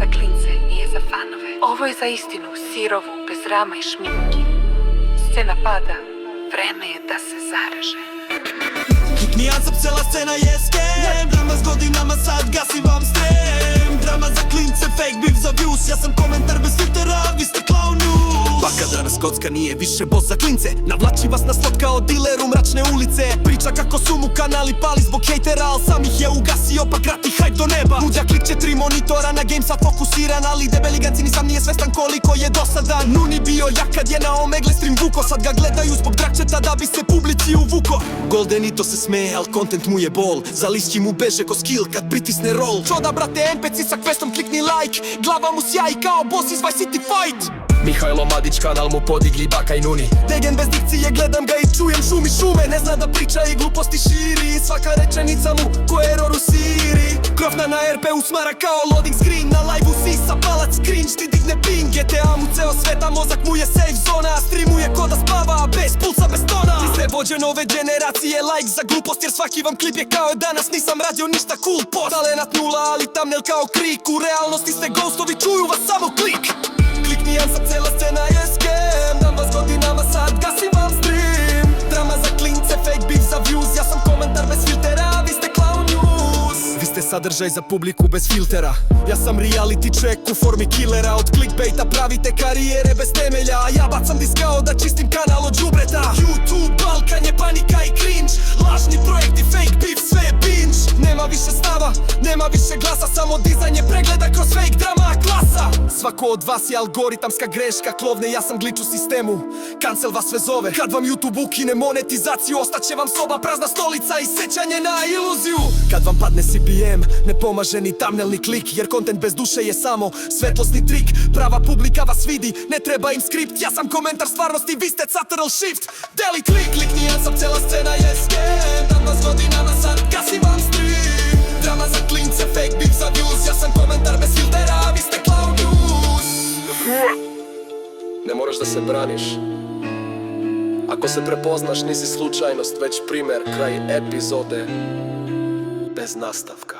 za klince, nije za fanove. Ovo je za istinu, sirovu, bez rama i šminke. Scena pada, vreme je da se zaraže. Nijansam, cela scena je skem. Drama s godinama, sad gasim vam strem. Drama za klince, fake beef za views. Ja sam komentar bez filtera, vi ste clown news. Baka danas kocka nije više boss za klince. Navlači vas na slot kao diler u mračne ulice. Priča kako su mu kanali pali zbog hejtera, al sam ih je ugasio pa krati hype do neba. Nudja klik 4 monitora na gamesa fokusiran, ali debeli ganci ni sam nije svestan koliko je dosadan. Nuni bio jak kad je na omegle stream vuko, sad ga gledaju zbog drakčeta da bi se publici uvuko. Golden i to se smeje, al content mu je bol. Za lišći mu beže ko skill kad pritisne roll. Čoda brate NPC sa questom klikni like, glava mu sjaji kao boss iz Vice City Fight. Mihajlo Madić, kanal mu podigli Baka i Nuni. Degen bez dikcije, gledam ga i čujem šumi šume. Ne zna da priča i gluposti širi, svaka rečenica mu ko error u Siri. Krofna na RP-u smara kao loading screen, na live-u sisa palac cringe, ti digne ping. GTA mu ceo sveta, mozak mu je safe zona, streamuje ko da spava, bez pulsa, bez tona. Ti se vođe nove generacije, like za glupost, jer svaki vam klip je kao danas nisam radio ništa cool post. Talenat nula, ali thumbnail kao krik, u realnosti ste ghostovi, čuju vas samo klik. Nijansam, cela scena je skem. Dam vas godinama, sad gasim vam stream. Drama za klince, fake beef za views. Ja sam komentar bez filtera, vi ste clown news. Vi ste sadržaj za publiku bez filtera. Ja sam reality check u formi killera. Od clickbaita pravite karijere bez temelja, a ja bacam disk kao da čistim kanal od džubreta. YouTube, balkanje, panika i cringe. Lažni projekti, fake beef, sve je binge. Nema više stava, nema više glasa, samo dizanje pregleda kroz fake drama klasa. Svako od vas je algoritamska greška, klovne, ja sam glitch u sistemu. Cancel vas sve zove, kad vam YouTube ukine monetizaciju, ostaće vam soba prazna stolica i sećanje na iluziju. Kad vam padne CPM, ne pomaže ni thumbnail ni klik, jer content bez duše je samo svetlosni trik. Prava publika vas vidi, ne treba im skript, ja sam komentar stvarnosti, vi ste Ctrl Shift. Delete klik, klikni, ja sam, cela scena je skem. Dam vas godinama, sad gasim vam stream. Drama za klince, fake beef za views. Ja sam komentar bez filtera, vi ste clown news. Ne moraš da se braniš. Ako se prepoznaš, nisi slučajnost, već primer. Kraj epizode bez nastavka.